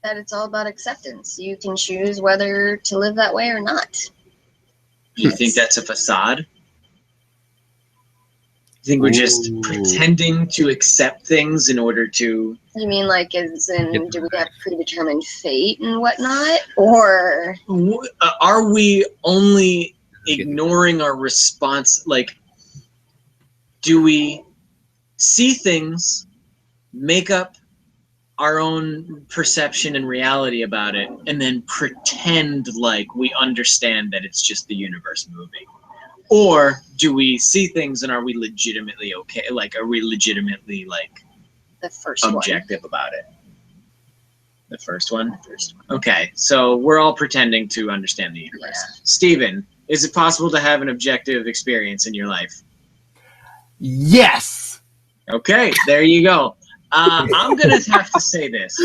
That it's all about acceptance. You can choose whether to live that way or not. You think that's a facade? You think we're just pretending to accept things in order to... You mean like as in, do we have predetermined fate and whatnot? Or... Are we only ignoring our response? Like, do we see things, make up our own perception and reality about it, and then pretend like we understand that it's just the universe moving? Or do we see things and are we legitimately okay? Like, are we legitimately, like, the first objective about it? The first one? The first one. Okay, so we're all pretending to understand the universe. Yeah. Steven, is it possible to have an objective experience in your life? Yes! Okay, there you go. I'm going to have to say this.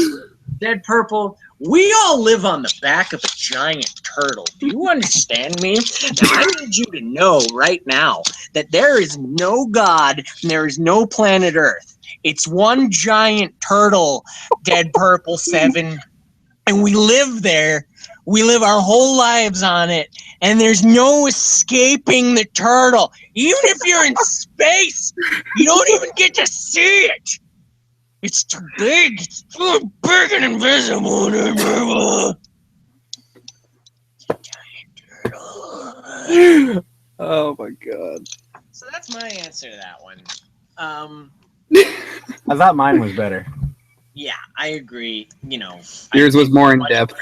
Dead Purple, we all live on the back of a giant turtle. Do you understand me? And I need you to know right now that there is no God and there is no planet Earth. It's one giant turtle, Dead Purple 7. And we live there. We live our whole lives on it. And there's no escaping the turtle. Even if you're in space, you don't even get to see it. It's too big. It's too big and invisible. Oh my god. So that's my answer to that one. I thought mine was better. Yeah, I agree. You know, Yours was more in depth.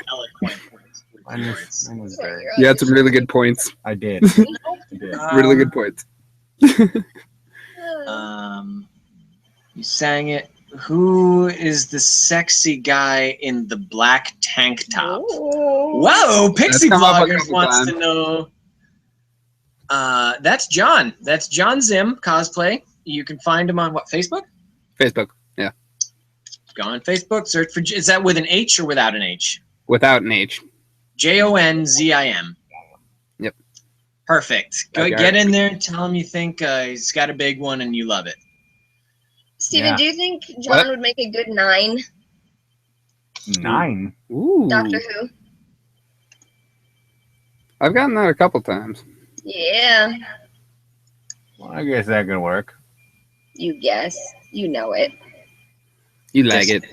Mine was better. You had some really good points. I did. Really good points. You sang it. Who is the sexy guy in the black tank top? Whoa, Pixie That's come up a Vloggers couple wants times. to know. That's John. That's John Zim cosplay. You can find him on what, Facebook? Facebook. Yeah. Go on Facebook. Search for. Is that with an H or without an H? Without an H. JONZIM. Yep. Perfect. Go get in there and tell him you think he's got a big one and you love it. Steven, do you think John would make a good 9? 9. Ooh. Doctor Who. I've gotten that a couple times. Yeah. Well, I guess that could work. You guess. You know it. You like it.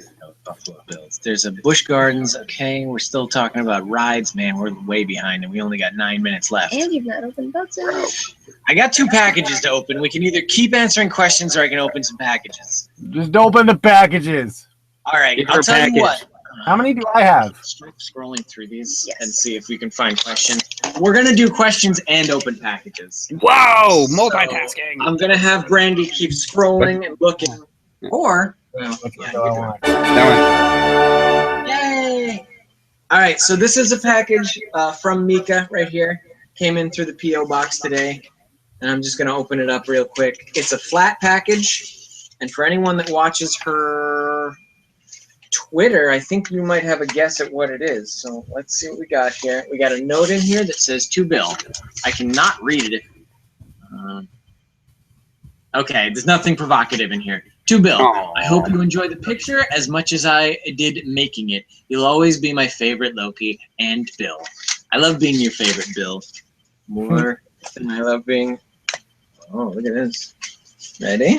Buffalo Bills. There's a Busch Gardens. Okay, we're still talking about rides, man. We're way behind, and we only got 9 minutes left. And you've not opened boxes. I got 2 packages to open. We can either keep answering questions or I can open some packages. Just open the packages. All right, I'll tell you what. How many do I have? Scrolling through these and see if we can find questions. We're going to do questions and open packages. Whoa! Multitasking. So I'm going to have Brandy keep scrolling and looking. Or... That one. Yay! All right, so this is a package from Mika right here. Came in through the P.O. box today. And I'm just going to open it up real quick. It's a flat package. And for anyone that watches her... Twitter, I think you might have a guess at what it is. So let's see what we got here. We got a note in here that says to Bill. I cannot read it. Okay, there's nothing provocative in here. To Bill, I hope you enjoy the picture as much as I did making it. You'll always be my favorite Loki and Bill. I love being your favorite, Bill. More than I love being... Oh, look at this. Ready?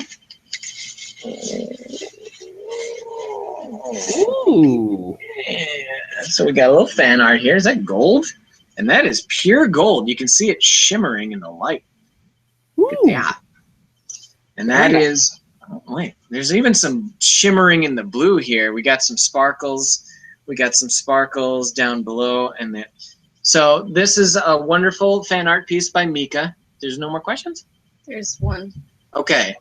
Ooh. Yeah. So we got a little fan art here. Is that gold? And that is pure gold. You can see it shimmering in the light. Look at that. And that is, oh, wait, there's even some shimmering in the blue here. We got some sparkles. We got some sparkles down below. And so this is a wonderful fan art piece by Mika. There's no more questions? There's one. Okay.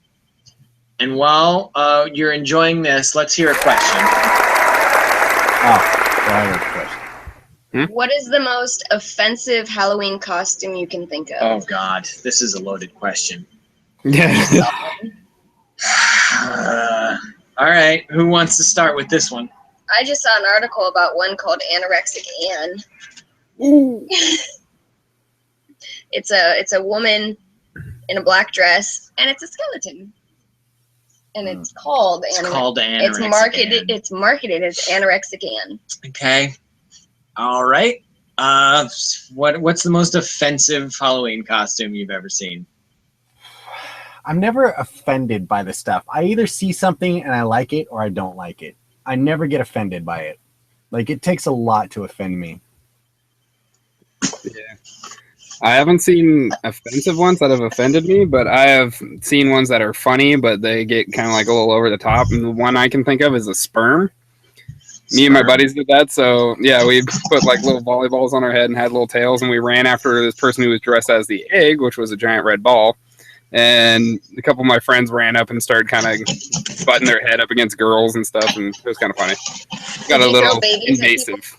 And while you're enjoying this, let's hear a question. What is the most offensive Halloween costume you can think of? Oh, God. This is a loaded question. Yeah. All right. Who wants to start with this one? I just saw an article about one called Anorexic Anne. Ooh. It's a woman in a black dress, and it's a skeleton. And it's called Anorexic. It's marketed as Anorexic Anne. Okay. All right. What's the most offensive Halloween costume you've ever seen? I'm never offended by the stuff. I either see something and I like it or I don't like it. I never get offended by it. Like, it takes a lot to offend me. Yeah. I haven't seen offensive ones that have offended me, but I have seen ones that are funny, but they get kind of like a little over the top. And the one I can think of is a sperm. Me and my buddies did that. So, yeah, we put like little volleyballs on our head and had little tails, and we ran after this person who was dressed as the egg, which was a giant red ball. And a couple of my friends ran up and started kind of butting their head up against girls and stuff, and it was kind of funny. Got a little invasive.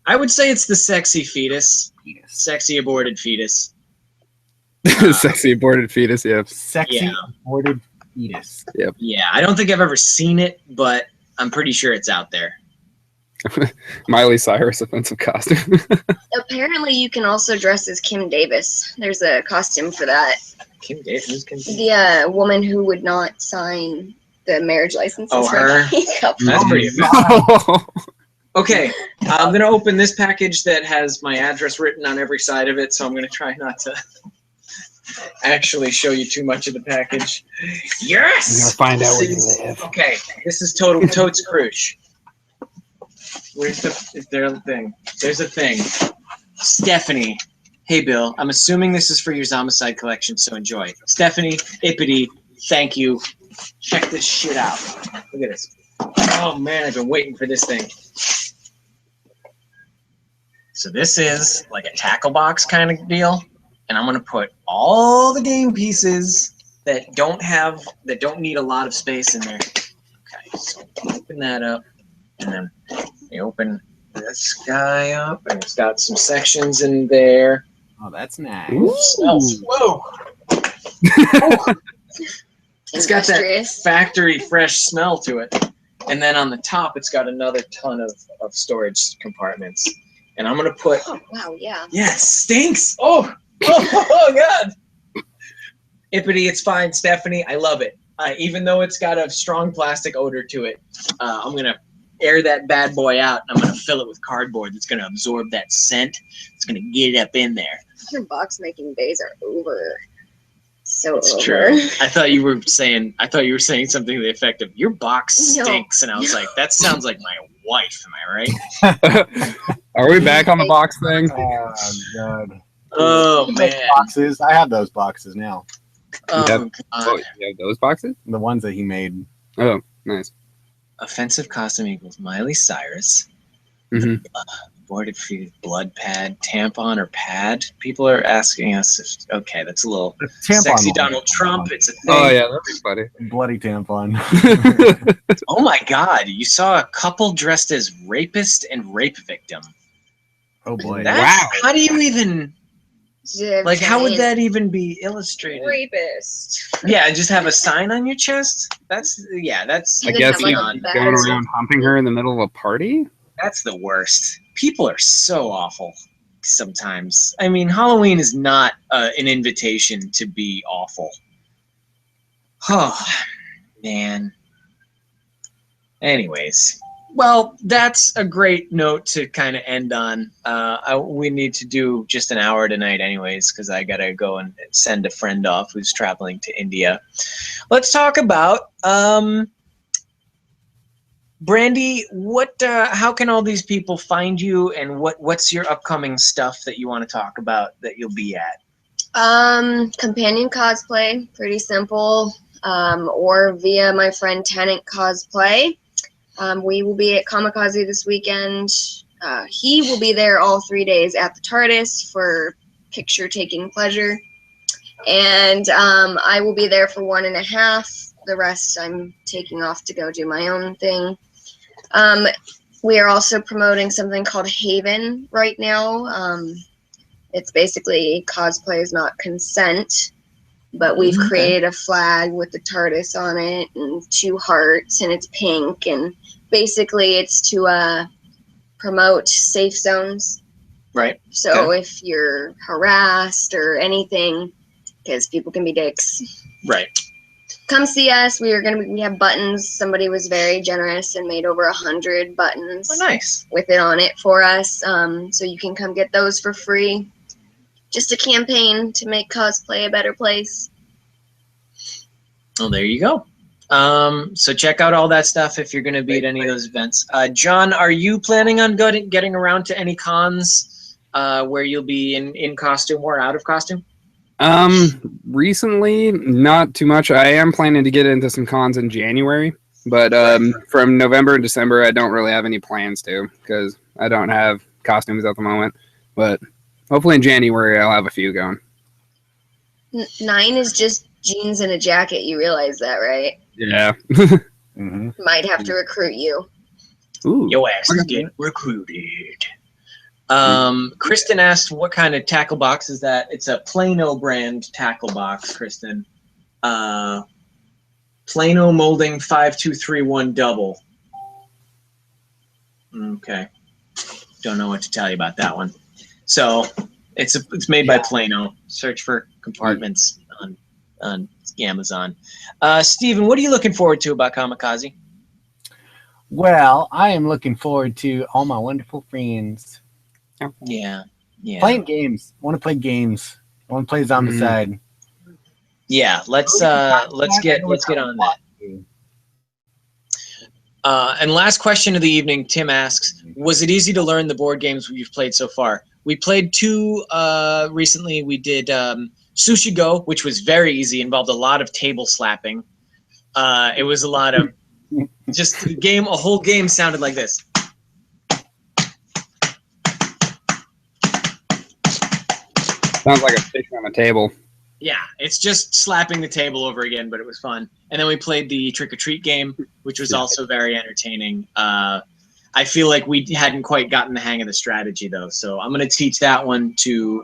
I would say it's the sexy fetus. Sexy aborted fetus. Sexy aborted fetus, yeah. Sexy aborted fetus. Yep. Yeah, I don't think I've ever seen it, but I'm pretty sure it's out there. Miley Cyrus offensive costume. Apparently, you can also dress as Kim Davis. There's a costume for that. Kim Davis? Who's Kim Davis? The woman who would not sign the marriage licenses. Oh, her? That's pretty offensive. Okay, I'm going to open this package that has my address written on every side of it, so I'm going to try not to actually show you too much of the package. Yes! I'm going to find out where you live. Okay, this is Totes Crush. Where's is there a thing? There's a thing. Stephanie. Hey, Bill, I'm assuming this is for your Zombicide collection, so enjoy. Stephanie, Ippity, thank you. Check this shit out. Look at this. Oh, man, I've been waiting for this thing. So this is like a tackle box kind of deal, and I'm going to put all the game pieces that don't need a lot of space in there. Okay, so open that up, and then we open this guy up, and it's got some sections in there. Oh, that's nice. Ooh. Smells. Whoa. It's got that Industrious. factory fresh smell to it. And then on the top, it's got another ton of storage compartments. And I'm going to put... Oh, wow, yeah. Yeah, it stinks. Oh, God. Ippity, it's fine. Stephanie, I love it. Even though it's got a strong plastic odor to it, I'm going to air that bad boy out. I'm going to fill it with cardboard that's going to absorb that scent. It's going to get it up in there. Your box making days are over. So It's over. true. I thought you were saying something to the effect of, your box stinks. And I was like, that sounds like my wife. Am I right? Are we back on the box thing? Oh, God. Oh, Those man. boxes. I have those boxes now. Oh, Oh, God. you have those boxes? The ones that he made. Oh, nice. Offensive costume equals Miley Cyrus. Mhm. Aborted fetus, blood pad, tampon, or pad. People are asking us if, okay, that's a little Tampon sexy one. Donald Trump. It's a thing. Oh, yeah, that'd be funny. Bloody tampon. Oh, my God. You saw a couple dressed as rapist and rape victim. Oh, boy. That's, Wow. How do you even, like, how would Giant that even be illustrated? rapist? Yeah, just have a sign on your chest? That's I Even guess have, like, he's a going bag. around humping her in the middle of a party? That's the worst. People are so awful sometimes. I mean, Halloween is not an invitation to be awful. Oh, man. Anyways, well, that's a great note to kind of end on. We need to do just an hour tonight anyways, because I got to go and send a friend off who's traveling to India. Let's talk about... Brandy, how can all these people find you, and what's your upcoming stuff that you want to talk about that you'll be at? Companion cosplay, pretty simple. Or via my friend Tenant Cosplay. We will be at Kamikaze this weekend. He will be there all 3 days at the TARDIS for picture taking pleasure. And I will be there for 1.5. The rest I'm taking off to go do my own thing. We are also promoting something called Haven right now. It's basically cosplay is not consent, but we've created a flag with the TARDIS on it and 2 hearts, and it's pink, and basically it's to promote safe zones. Right. So if you're harassed or anything, because people can be dicks. Right. Come see us. We have buttons. Somebody was very generous and made over 100 buttons. Oh, nice. With it on it for us. So you can come get those for free. Just a campaign to make cosplay a better place. Well, there you go. So check out all that stuff if you're going to be at any of those events. John, are you planning on getting around to any cons where you'll be in costume or out of costume? Recently, not too much. I am planning to get into some cons in January, but from November and December, I don't really have any plans to, because I don't have costumes at the moment. But hopefully in January, I'll have a few going. 9 is just jeans and a jacket. You realize that, right? Yeah. Might have to recruit you. Ooh. Your ass is getting recruited. Kristen asked what kind of tackle box is that? It's a Plano brand tackle box, Kristen. Plano molding 5231 double. Okay. Don't know what to tell you about that one. So it's made by Plano. Search for compartments on Amazon. Steven, what are you looking forward to about Kamikaze? Well, I am looking forward to all my wonderful friends. Yeah. Playing games. I want to play games. I want to play Zombicide. Yeah, let's get on that. And last question of the evening, Tim asks, was it easy to learn the board games we've played so far? We played 2 recently. We did Sushi Go, which was very easy, involved a lot of table slapping. It was a lot of just a whole game sounded like this. Sounds like a fish on a table. Yeah, it's just slapping the table over again, but it was fun. And then we played the Trick or Treat game, which was also very entertaining. I feel like we hadn't quite gotten the hang of the strategy though. So I'm going to teach that one to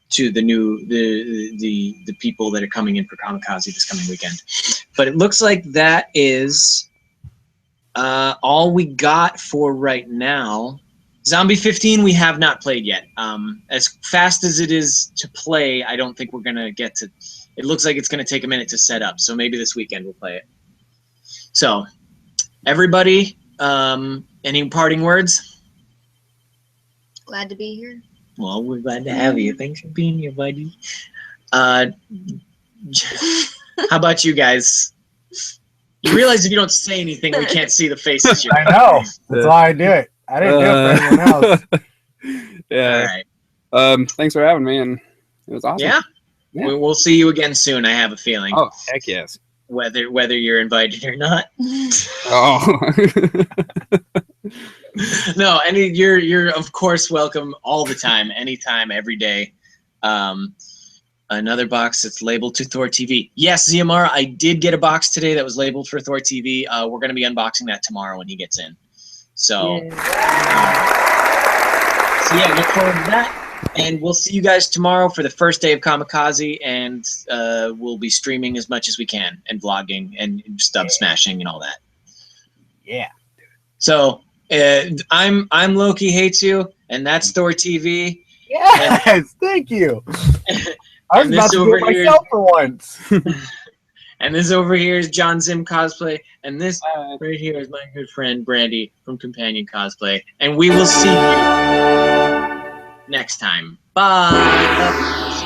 the people that are coming in for Kamikaze this coming weekend. But it looks like that is all we got for right now. Zombie 15 we have not played yet. As fast as it is to play, I don't think we're going to get to. It looks like it's going to take a minute to set up. So maybe this weekend we'll play it. So everybody, any parting words? Glad to be here. Well, we're glad to have you. Thanks for being here, buddy. How about you guys? You realize if you don't say anything, we can't see the faces. I know. That's why I do it. I didn't do it for anyone else. Yeah. All right. Thanks for having me, and it was awesome. Yeah. Yeah. We'll see you again soon. I have a feeling. Oh, heck yes. Whether you're invited or not. Oh. No, you're of course welcome all the time, anytime, every day. Another box that's labeled to ThorTV. Yes, ZMR, I did get a box today that was labeled for ThorTV. We're going to be unboxing that tomorrow when he gets in. So, yeah, look forward to that. And we'll see you guys tomorrow for the first day of Kamikaze, and we'll be streaming as much as we can, and vlogging, and stub smashing, and all that. Yeah. So, I'm Loki Hates You, and that's ThorTV. Yes, thank you. I was about to do it myself for once. And this over here is John Zim Cosplay, and this right here is my good friend Brandy from Companion Cosplay, and we will see you next time. Bye.